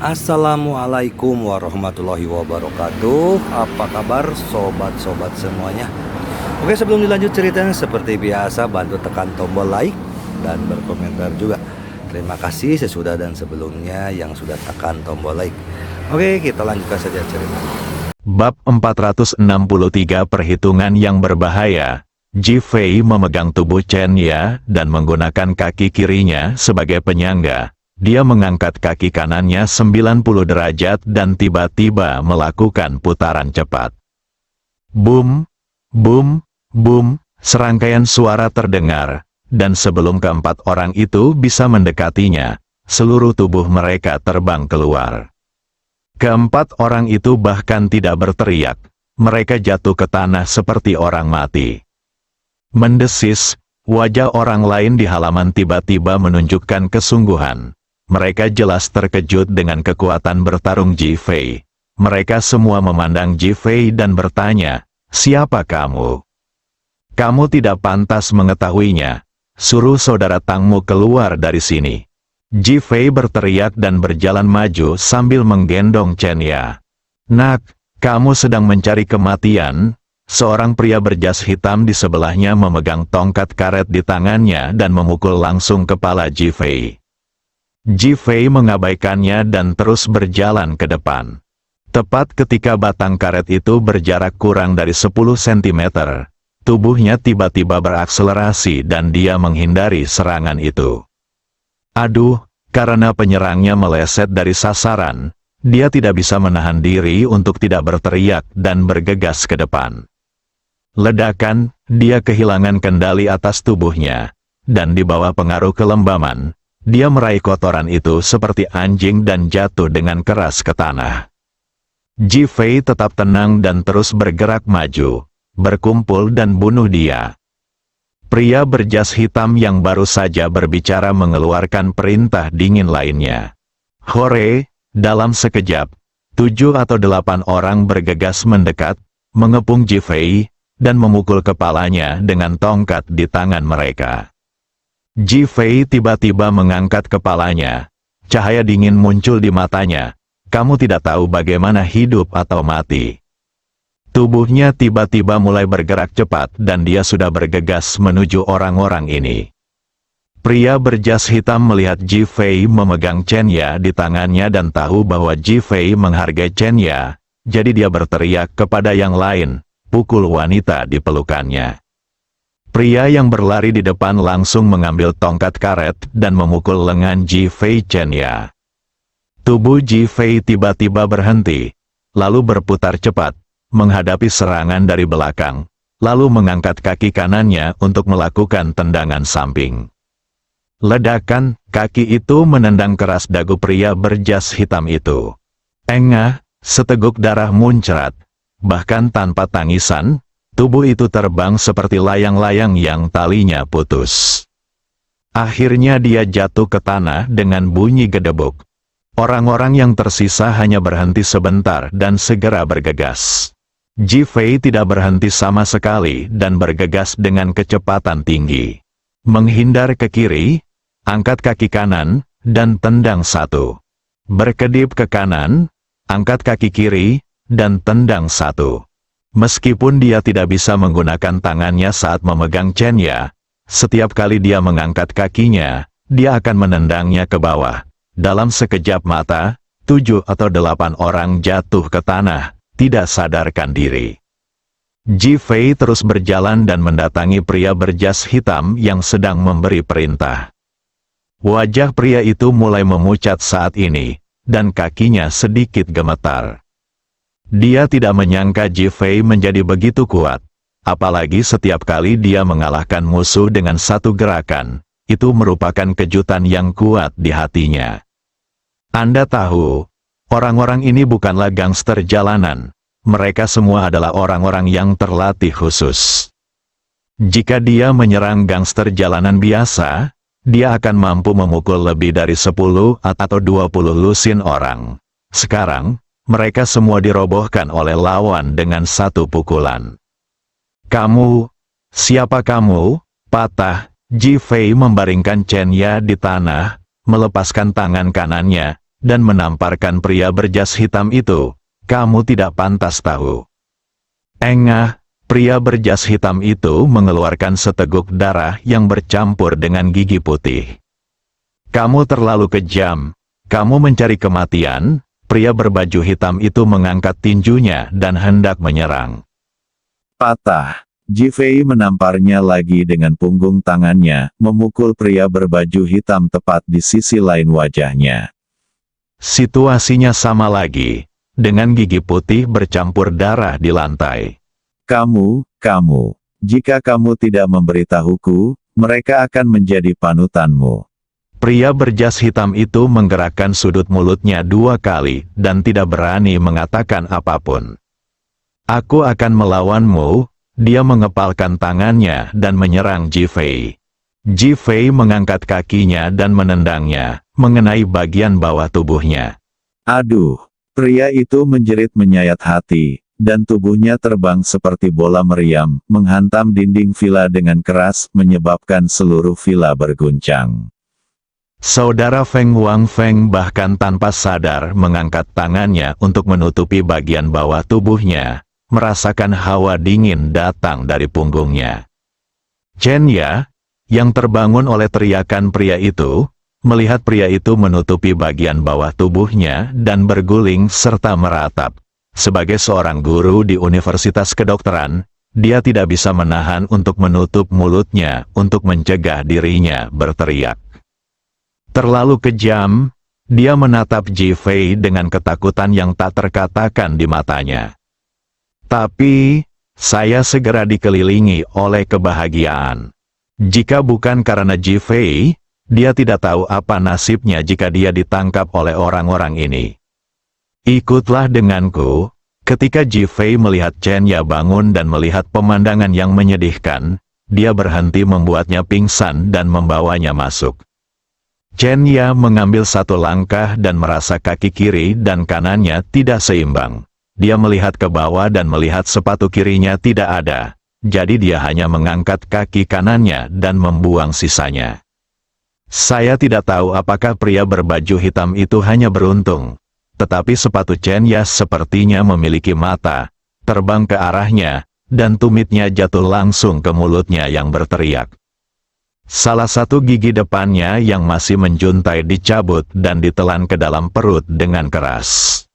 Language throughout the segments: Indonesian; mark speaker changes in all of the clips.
Speaker 1: Assalamualaikum warahmatullahi wabarakatuh. Apa kabar sobat-sobat semuanya? Oke, sebelum dilanjut ceritanya, seperti biasa bantu tekan tombol like dan berkomentar juga. Terima kasih sesudah dan sebelumnya yang sudah tekan tombol like. Oke, kita lanjutkan saja ceritanya.
Speaker 2: Bab 463 Perhitungan yang berbahaya. Ji Fei memegang tubuh Chen Ya dan menggunakan kaki kirinya sebagai penyangga. Dia mengangkat kaki kanannya 90 derajat dan tiba-tiba melakukan putaran cepat. Boom, boom, boom, serangkaian suara terdengar, dan sebelum keempat orang itu bisa mendekatinya, seluruh tubuh mereka terbang keluar. Keempat orang itu bahkan tidak berteriak, mereka jatuh ke tanah seperti orang mati. Mendesis, wajah orang lain di halaman tiba-tiba menunjukkan kesungguhan. Mereka jelas terkejut dengan kekuatan bertarung Ji Fei. Mereka semua memandang Ji Fei dan bertanya, "Siapa kamu? Kamu tidak pantas mengetahuinya. Suruh saudara Tangmu keluar dari sini." Ji Fei berteriak dan berjalan maju sambil menggendong Chen Ya. "Nak, kamu sedang mencari kematian?" Seorang pria berjas hitam di sebelahnya memegang tongkat karet di tangannya dan memukul langsung kepala Ji Fei. Ji Fei mengabaikannya dan terus berjalan ke depan. Tepat ketika batang karet itu berjarak kurang dari 10 cm, tubuhnya tiba-tiba berakselerasi dan dia menghindari serangan itu. Aduh, karena penyerangnya meleset dari sasaran, dia tidak bisa menahan diri untuk tidak berteriak dan bergegas ke depan. Ledakan, dia kehilangan kendali atas tubuhnya, dan di bawah pengaruh kelembaman, dia meraih kotoran itu seperti anjing dan jatuh dengan keras ke tanah. Ji Fei tetap tenang dan terus bergerak maju, berkumpul dan bunuh dia. Pria berjas hitam yang baru saja berbicara mengeluarkan perintah dingin lainnya. Hore, dalam sekejap, 7 atau 8 orang bergegas mendekat, mengepung Ji Fei, dan memukul kepalanya dengan tongkat di tangan mereka. Ji Fei tiba-tiba mengangkat kepalanya. Cahaya dingin muncul di matanya. "Kamu tidak tahu bagaimana hidup atau mati." Tubuhnya tiba-tiba mulai bergerak cepat dan dia sudah bergegas menuju orang-orang ini. Pria berjas hitam melihat Ji Fei memegang Chen Ya di tangannya dan tahu bahwa Ji Fei menghargai Chen Ya, jadi dia berteriak kepada yang lain, "Pukul wanita di pelukannya." Pria yang berlari di depan langsung mengambil tongkat karet dan memukul lengan Ji Fei Chen Ya. Tubuh Ji Fei tiba-tiba berhenti, lalu berputar cepat, menghadapi serangan dari belakang, lalu mengangkat kaki kanannya untuk melakukan tendangan samping. Ledakan, kaki itu menendang keras dagu pria berjas hitam itu. Engah, seteguk darah muncrat, bahkan tanpa tangisan, tubuh itu terbang seperti layang-layang yang talinya putus. Akhirnya dia jatuh ke tanah dengan bunyi gedebuk. Orang-orang yang tersisa hanya berhenti sebentar dan segera bergegas. Ji Fei tidak berhenti sama sekali dan bergegas dengan kecepatan tinggi. Menghindar ke kiri, angkat kaki kanan, dan tendang satu. Berkedip ke kanan, angkat kaki kiri, dan tendang satu. Meskipun dia tidak bisa menggunakan tangannya saat memegang Chen Ya, setiap kali dia mengangkat kakinya, dia akan menendangnya ke bawah. Dalam sekejap mata, 7 atau 8 orang jatuh ke tanah, tidak sadarkan diri. Ji Fei terus berjalan dan mendatangi pria berjas hitam yang sedang memberi perintah. Wajah pria itu mulai memucat saat ini, dan kakinya sedikit gemetar. Dia tidak menyangka Ji Fei menjadi begitu kuat, apalagi setiap kali dia mengalahkan musuh dengan satu gerakan, itu merupakan kejutan yang kuat di hatinya. Anda tahu, orang-orang ini bukanlah gangster jalanan, mereka semua adalah orang-orang yang terlatih khusus. Jika dia menyerang gangster jalanan biasa, dia akan mampu memukul lebih dari 10 atau 20 lusin orang. Sekarang, mereka semua dirobohkan oleh lawan dengan satu pukulan. "Kamu, siapa kamu?" Patah, Ji Fei membaringkan Chen Ya di tanah, melepaskan tangan kanannya, dan menamparkan pria berjas hitam itu. Kamu tidak pantas tahu. Engah, pria berjas hitam itu mengeluarkan seteguk darah yang bercampur dengan gigi putih. Kamu terlalu kejam. Kamu mencari kematian. Pria berbaju hitam itu mengangkat tinjunya dan hendak menyerang.
Speaker 3: Patah. Jifei menamparnya lagi dengan punggung tangannya, memukul pria berbaju hitam tepat di sisi lain wajahnya.
Speaker 2: Situasinya sama lagi, dengan gigi putih bercampur darah di lantai.
Speaker 3: Kamu, jika kamu tidak memberitahuku, mereka akan menjadi panutanmu.
Speaker 2: Pria berjas hitam itu menggerakkan sudut mulutnya 2 kali dan tidak berani mengatakan apapun. Aku akan melawanmu. Dia mengepalkan tangannya dan menyerang Jifei. Jifei mengangkat kakinya dan menendangnya, mengenai bagian bawah tubuhnya.
Speaker 3: Aduh, pria itu menjerit menyayat hati, dan tubuhnya terbang seperti bola meriam, menghantam dinding villa dengan keras, menyebabkan seluruh villa berguncang.
Speaker 2: Saudara Feng Wangfeng bahkan tanpa sadar mengangkat tangannya untuk menutupi bagian bawah tubuhnya, merasakan hawa dingin datang dari punggungnya. Chen Ya, yang terbangun oleh teriakan pria itu, melihat pria itu menutupi bagian bawah tubuhnya dan berguling serta meratap. Sebagai seorang guru di Universitas Kedokteran, dia tidak bisa menahan untuk menutup mulutnya untuk mencegah dirinya berteriak. Terlalu kejam, dia menatap Jifei dengan ketakutan yang tak terkatakan di matanya. Tapi, saya segera dikelilingi oleh kebahagiaan. Jika bukan karena Jifei, dia tidak tahu apa nasibnya jika dia ditangkap oleh orang-orang ini. Ikutlah denganku. Ketika Jifei melihat Chen Ya bangun dan melihat pemandangan yang menyedihkan, dia berhenti membuatnya pingsan dan membawanya masuk. Chen Ya mengambil 1 langkah dan merasa kaki kiri dan kanannya tidak seimbang. Dia melihat ke bawah dan melihat sepatu kirinya tidak ada, jadi dia hanya mengangkat kaki kanannya dan membuang sisanya. Saya tidak tahu apakah pria berbaju hitam itu hanya beruntung, tetapi sepatu Chen Ya sepertinya memiliki mata, terbang ke arahnya, dan tumitnya jatuh langsung ke mulutnya yang berteriak. Salah satu gigi depannya yang masih menjuntai dicabut dan ditelan ke dalam perut dengan keras.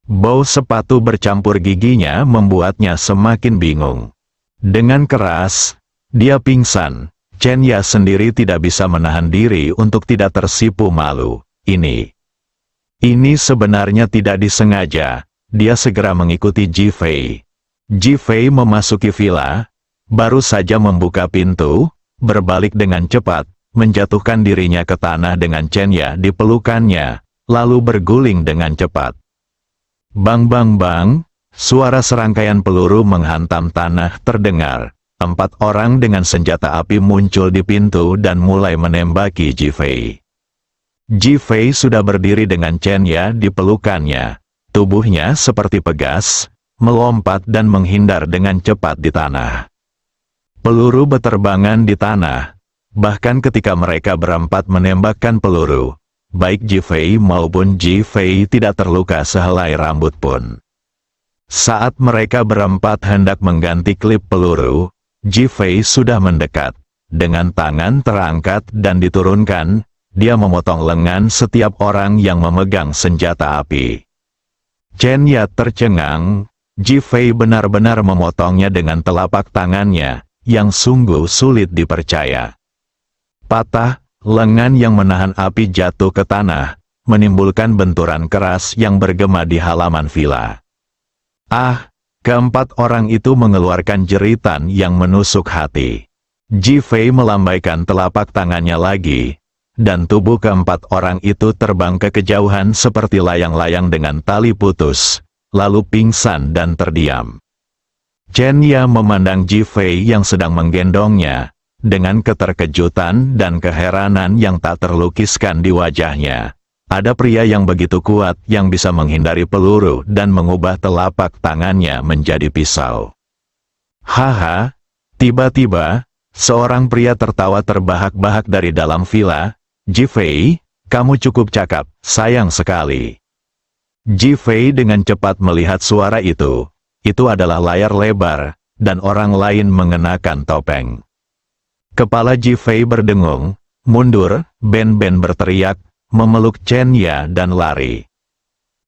Speaker 2: Bau sepatu bercampur giginya membuatnya semakin bingung. Dengan keras, dia pingsan. Chen Ya sendiri tidak bisa menahan diri untuk tidak tersipu malu. Ini sebenarnya tidak disengaja. Dia segera mengikuti Jifei. Jifei memasuki villa, baru saja membuka pintu, berbalik dengan cepat, menjatuhkan dirinya ke tanah dengan Chen Ya di pelukannya, lalu berguling dengan cepat. Bang bang bang, suara serangkaian peluru menghantam tanah terdengar. 4 orang dengan senjata api muncul di pintu dan mulai menembaki Jifei. Jifei sudah berdiri dengan Chen Ya di pelukannya. Tubuhnya seperti pegas, melompat dan menghindar dengan cepat di tanah. Peluru beterbangan di tanah. Bahkan ketika mereka berempat menembakkan peluru, baik Jifei maupun Jifei tidak terluka sehelai rambut pun. Saat mereka berempat hendak mengganti klip peluru, Jifei sudah mendekat. Dengan tangan terangkat dan diturunkan, dia memotong lengan setiap orang yang memegang senjata api. Chen Ya tercengang. Jifei benar-benar memotongnya dengan telapak tangannya, yang sungguh sulit dipercaya. Patah, lengan yang menahan api jatuh ke tanah, menimbulkan benturan keras yang bergema di halaman villa. Keempat orang itu mengeluarkan jeritan yang menusuk hati. Jifei melambaikan telapak tangannya lagi, dan tubuh keempat orang itu terbang ke kejauhan seperti layang-layang dengan tali putus, lalu pingsan dan terdiam. Chen Ya memandang Jifei yang sedang menggendongnya, dengan keterkejutan dan keheranan yang tak terlukiskan di wajahnya. Ada pria yang begitu kuat yang bisa menghindari peluru dan mengubah telapak tangannya menjadi pisau. Haha, tiba-tiba, seorang pria tertawa terbahak-bahak dari dalam villa. Jifei, kamu cukup cakap, sayang sekali. Ji Fei dengan cepat melihat suara itu. Itu adalah layar lebar, dan orang lain mengenakan topeng. Kepala Ji Fei berdengung, mundur, Ben berteriak, memeluk Chen Ya dan lari.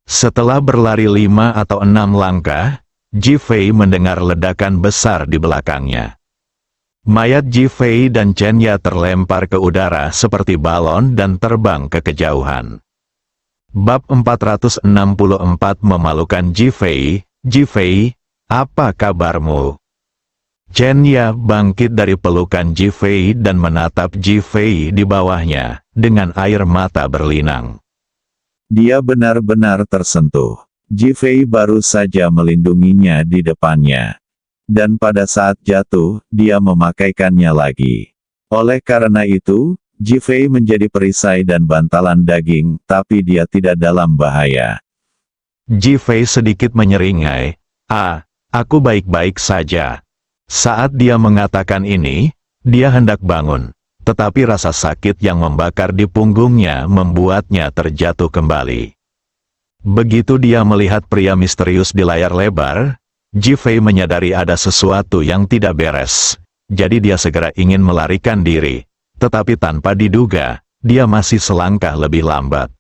Speaker 2: Setelah berlari 5 atau 6 langkah, Ji Fei mendengar ledakan besar di belakangnya. Mayat Ji Fei dan Chen Ya terlempar ke udara seperti balon dan terbang ke kejauhan. Bab 464 memalukan Ji Fei. Ji Fei, apa kabarmu? Chen Ya bangkit dari pelukan Ji Fei dan menatap Ji Fei di bawahnya, dengan air mata berlinang.
Speaker 3: Dia benar-benar tersentuh. Ji Fei baru saja melindunginya di depannya. Dan pada saat jatuh, dia memakaikannya lagi. Oleh karena itu, Ji Fei menjadi perisai dan bantalan daging, tapi dia tidak dalam bahaya.
Speaker 2: Ji Fei sedikit menyeringai, aku baik-baik saja. Saat dia mengatakan ini, dia hendak bangun, tetapi rasa sakit yang membakar di punggungnya membuatnya terjatuh kembali. Begitu dia melihat pria misterius di layar lebar, Ji Fei menyadari ada sesuatu yang tidak beres. Jadi dia segera ingin melarikan diri. Tetapi tanpa diduga, dia masih selangkah lebih lambat.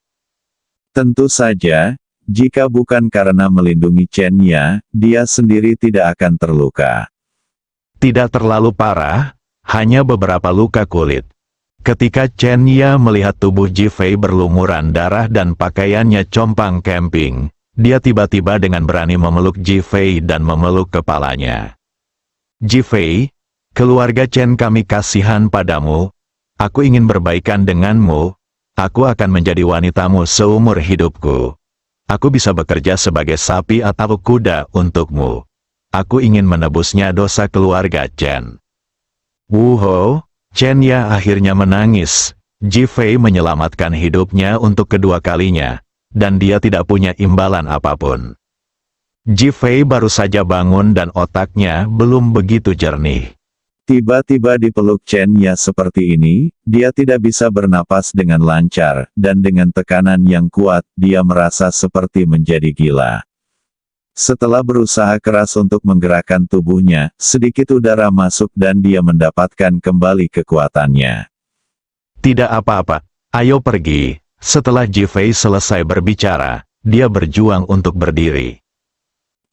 Speaker 3: Tentu saja, jika bukan karena melindungi Chen Ya, dia sendiri tidak akan terluka.
Speaker 2: Tidak terlalu parah, hanya beberapa luka kulit. Ketika Chen Ya melihat tubuh Ji Fei berlumuran darah dan pakaiannya compang camping, dia tiba-tiba dengan berani memeluk Ji Fei dan memeluk kepalanya. Ji Fei, keluarga Chen kami kasihan padamu. Aku ingin berbaikan denganmu, aku akan menjadi wanitamu seumur hidupku. Aku bisa bekerja sebagai sapi atau kuda untukmu. Aku ingin menebusnya dosa keluarga Chen. Wuho, Chen Ya akhirnya menangis. Ji Fei menyelamatkan hidupnya untuk kedua kalinya, dan dia tidak punya imbalan apapun. Ji Fei baru saja bangun dan otaknya belum begitu jernih.
Speaker 3: Tiba-tiba dipeluk Chen Ya seperti ini, dia tidak bisa bernapas dengan lancar, dan dengan tekanan yang kuat, dia merasa seperti menjadi gila. Setelah berusaha keras untuk menggerakkan tubuhnya, sedikit udara masuk dan dia mendapatkan kembali kekuatannya.
Speaker 2: Tidak apa-apa, ayo pergi. Setelah Ji Fei selesai berbicara, dia berjuang untuk berdiri.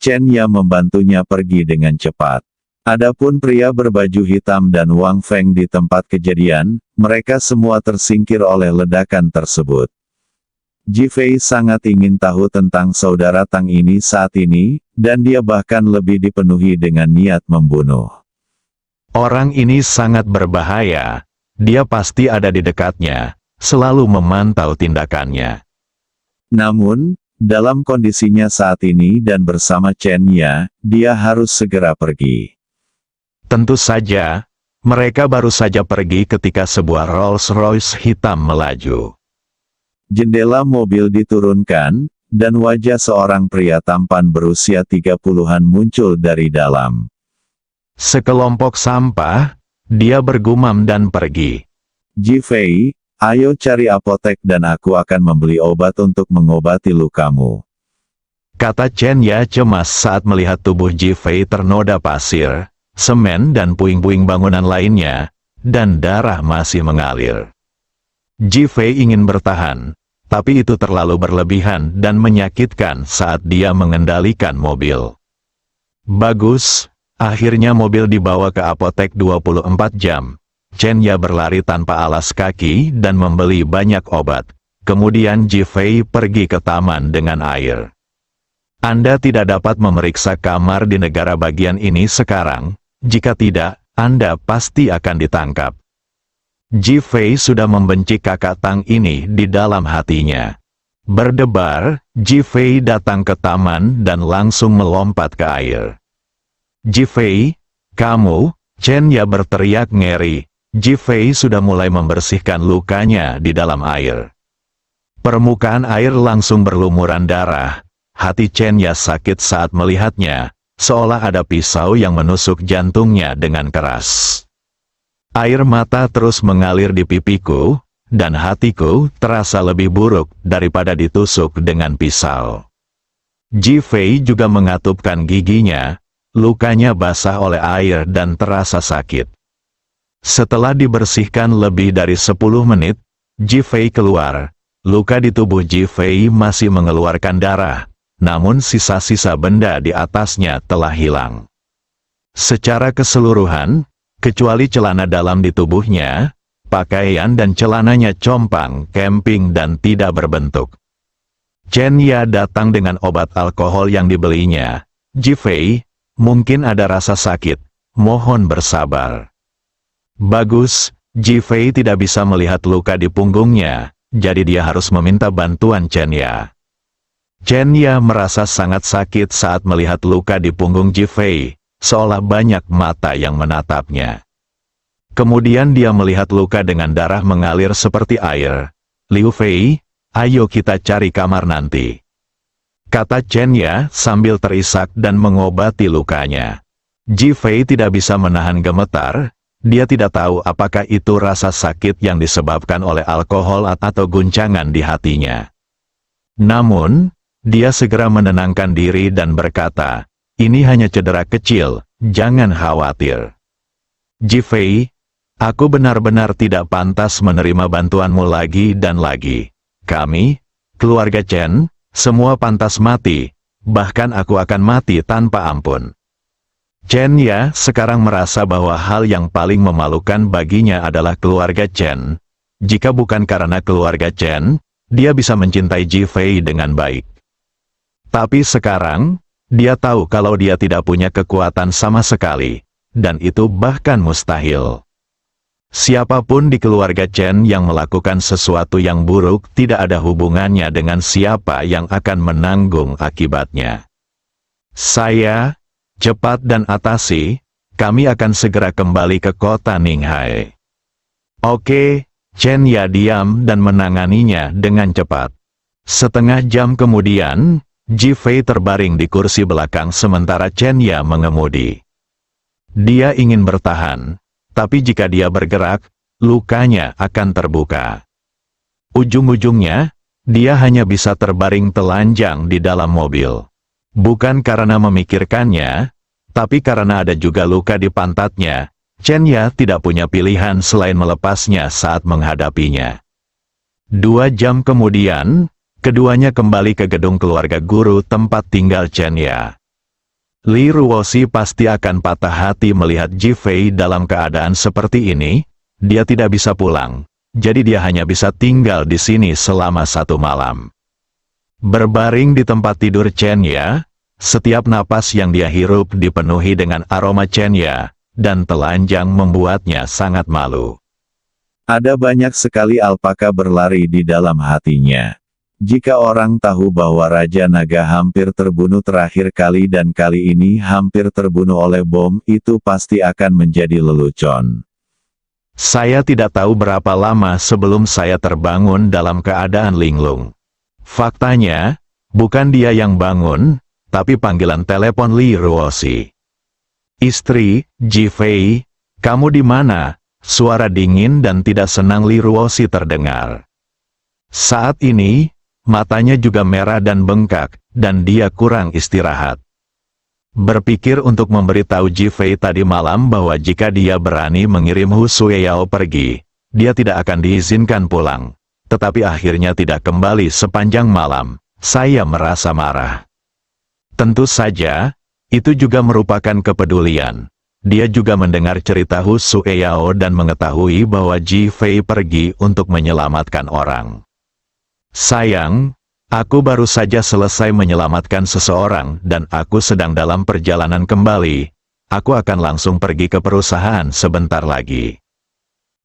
Speaker 3: Chen Ya membantunya pergi dengan cepat. Adapun pria berbaju hitam dan Wang Feng di tempat kejadian, mereka semua tersingkir oleh ledakan tersebut. Ji Fei sangat ingin tahu tentang saudara Tang ini saat ini, dan dia bahkan lebih dipenuhi dengan niat membunuh.
Speaker 2: Orang ini sangat berbahaya. Dia pasti ada di dekatnya, selalu memantau tindakannya.
Speaker 3: Namun, dalam kondisinya saat ini dan bersama Chen Ya, dia harus segera pergi.
Speaker 2: Tentu saja, mereka baru saja pergi ketika sebuah Rolls-Royce hitam melaju.
Speaker 3: Jendela mobil diturunkan, dan wajah seorang pria tampan berusia 30-an muncul dari dalam.
Speaker 2: Sekelompok sampah, dia bergumam dan pergi.
Speaker 3: Ji Fei, ayo cari apotek dan aku akan membeli obat untuk mengobati lukamu.
Speaker 2: Kata Chen Ya cemas saat melihat tubuh Ji Fei ternoda pasir, semen dan puing-puing bangunan lainnya, dan darah masih mengalir. Ji Fei ingin bertahan, tapi itu terlalu berlebihan dan menyakitkan saat dia mengendalikan mobil. Bagus, akhirnya mobil dibawa ke apotek 24 jam. Chen Ya berlari tanpa alas kaki dan membeli banyak obat. Kemudian Ji Fei pergi ke taman dengan air. Anda tidak dapat memeriksa kamar di negara bagian ini sekarang. Jika tidak, Anda pasti akan ditangkap. Ji Fei sudah membenci kakak Tang ini di dalam hatinya. Berdebar, Ji Fei datang ke taman dan langsung melompat ke air. Ji Fei, kamu, Chen Ya berteriak ngeri. Ji Fei sudah mulai membersihkan lukanya di dalam air. Permukaan air langsung berlumuran darah. Hati Chen Ya sakit saat melihatnya. Seolah ada pisau yang menusuk jantungnya dengan keras. Air mata terus mengalir di pipiku, dan hatiku terasa lebih buruk daripada ditusuk dengan pisau. Ji Fei juga mengatupkan giginya, lukanya basah oleh air dan terasa sakit. Setelah dibersihkan lebih dari 10 menit, Ji Fei keluar. Luka di tubuh Ji Fei masih mengeluarkan darah, namun sisa-sisa benda di atasnya telah hilang. Secara keseluruhan, kecuali celana dalam di tubuhnya, pakaian dan celananya compang, camping dan tidak berbentuk. Chen Ya datang dengan obat alkohol yang dibelinya. Ji Fei, mungkin ada rasa sakit, mohon bersabar. Bagus, Ji Fei tidak bisa melihat luka di punggungnya, jadi dia harus meminta bantuan Chen Ya. Chen Ya merasa sangat sakit saat melihat luka di punggung Ji Fei, seolah banyak mata yang menatapnya. Kemudian dia melihat luka dengan darah mengalir seperti air. Liu Fei, ayo kita cari kamar nanti, kata Chen Ya sambil terisak dan mengobati lukanya. Ji Fei tidak bisa menahan gemetar, dia tidak tahu apakah itu rasa sakit yang disebabkan oleh alkohol atau guncangan di hatinya. Namun, dia segera menenangkan diri dan berkata, ini hanya cedera kecil, jangan khawatir. Ji Fei, aku benar-benar tidak pantas menerima bantuanmu lagi dan lagi. Kami, keluarga Chen, semua pantas mati, bahkan aku akan mati tanpa ampun. Chen Ya sekarang merasa bahwa hal yang paling memalukan baginya adalah keluarga Chen. Jika bukan karena keluarga Chen, dia bisa mencintai Ji Fei dengan baik. Tapi sekarang, dia tahu kalau dia tidak punya kekuatan sama sekali, dan itu bahkan mustahil. Siapapun di keluarga Chen yang melakukan sesuatu yang buruk tidak ada hubungannya dengan siapa yang akan menanggung akibatnya. Saya, cepat dan atasi, kami akan segera kembali ke kota Ninghai. Oke, Chen Ya diam dan menanganinya dengan cepat. Setengah jam kemudian, Ji Fei terbaring di kursi belakang sementara Chen Ya mengemudi. Dia ingin bertahan. Tapi jika dia bergerak, lukanya akan terbuka. Ujung-ujungnya, dia hanya bisa terbaring telanjang di dalam mobil. Bukan karena memikirkannya, tapi karena ada juga luka di pantatnya, Chen Ya tidak punya pilihan selain melepasnya saat menghadapinya. 2 jam kemudian, keduanya kembali ke gedung keluarga guru tempat tinggal Chen Ya. Li Ruoxi pasti akan patah hati melihat Ji Fei dalam keadaan seperti ini. Dia tidak bisa pulang, jadi dia hanya bisa tinggal di sini selama 1 malam. Berbaring di tempat tidur Chen Ya, setiap napas yang dia hirup dipenuhi dengan aroma Chen Ya, dan telanjang membuatnya sangat malu.
Speaker 3: Ada banyak sekali alpaka berlari di dalam hatinya. Jika orang tahu bahwa Raja Naga hampir terbunuh terakhir kali dan kali ini hampir terbunuh oleh bom, itu pasti akan menjadi lelucon.
Speaker 2: Saya tidak tahu berapa lama sebelum saya terbangun dalam keadaan linglung. Faktanya, bukan dia yang bangun, tapi panggilan telepon Li Ruoxi. Istri, Ji Fei, kamu di mana? Suara dingin dan tidak senang Li Ruoxi terdengar. Saat ini, matanya juga merah dan bengkak, dan dia kurang istirahat. Berpikir untuk memberitahu Ji Fei tadi malam bahwa jika dia berani mengirim Hu Sueyao pergi, dia tidak akan diizinkan pulang. Tetapi akhirnya tidak kembali sepanjang malam. Saya merasa marah. Tentu saja, itu juga merupakan kepedulian. Dia juga mendengar cerita Hu Sueyao dan mengetahui bahwa Ji Fei pergi untuk menyelamatkan orang. Sayang, aku baru saja selesai menyelamatkan seseorang dan aku sedang dalam perjalanan kembali. Aku akan langsung pergi ke perusahaan sebentar lagi.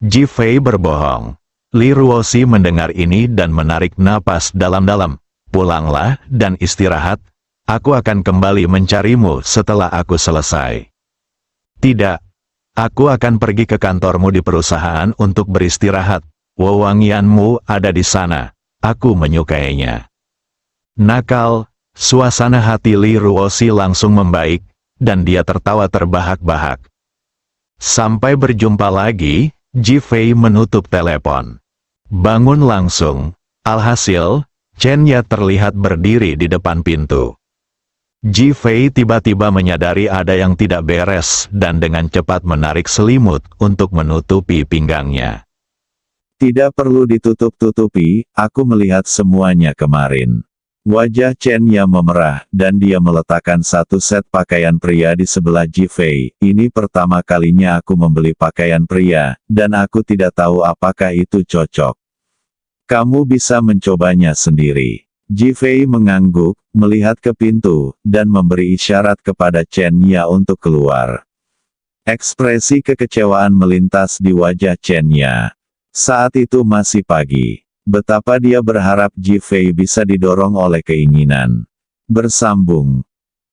Speaker 2: Ji Fei berbohong. Li Ruoxi mendengar ini dan menarik napas dalam-dalam. Pulanglah dan istirahat. Aku akan kembali mencarimu setelah aku selesai. Tidak. Aku akan pergi ke kantormu di perusahaan untuk beristirahat. Wewangianmu ada di sana. Aku menyukainya. Nakal, suasana hati Li Ruoxi langsung membaik, dan dia tertawa terbahak-bahak. Sampai berjumpa lagi, Ji Fei menutup telepon. Bangun langsung. Alhasil, Chen Ya terlihat berdiri di depan pintu. Ji Fei tiba-tiba menyadari ada yang tidak beres dan dengan cepat menarik selimut untuk menutupi pinggangnya.
Speaker 3: Tidak perlu ditutup-tutupi, aku melihat semuanya kemarin. Wajah Chen Ya memerah, dan dia meletakkan satu set pakaian pria di sebelah Ji Fei. Ini pertama kalinya aku membeli pakaian pria, dan aku tidak tahu apakah itu cocok. Kamu bisa mencobanya sendiri. Ji Fei mengangguk, melihat ke pintu, dan memberi isyarat kepada Chen Ya untuk keluar. Ekspresi kekecewaan melintas di wajah Chen Ya. Saat itu masih pagi. Betapa dia berharap Ji Fei bisa didorong oleh keinginan. Bersambung,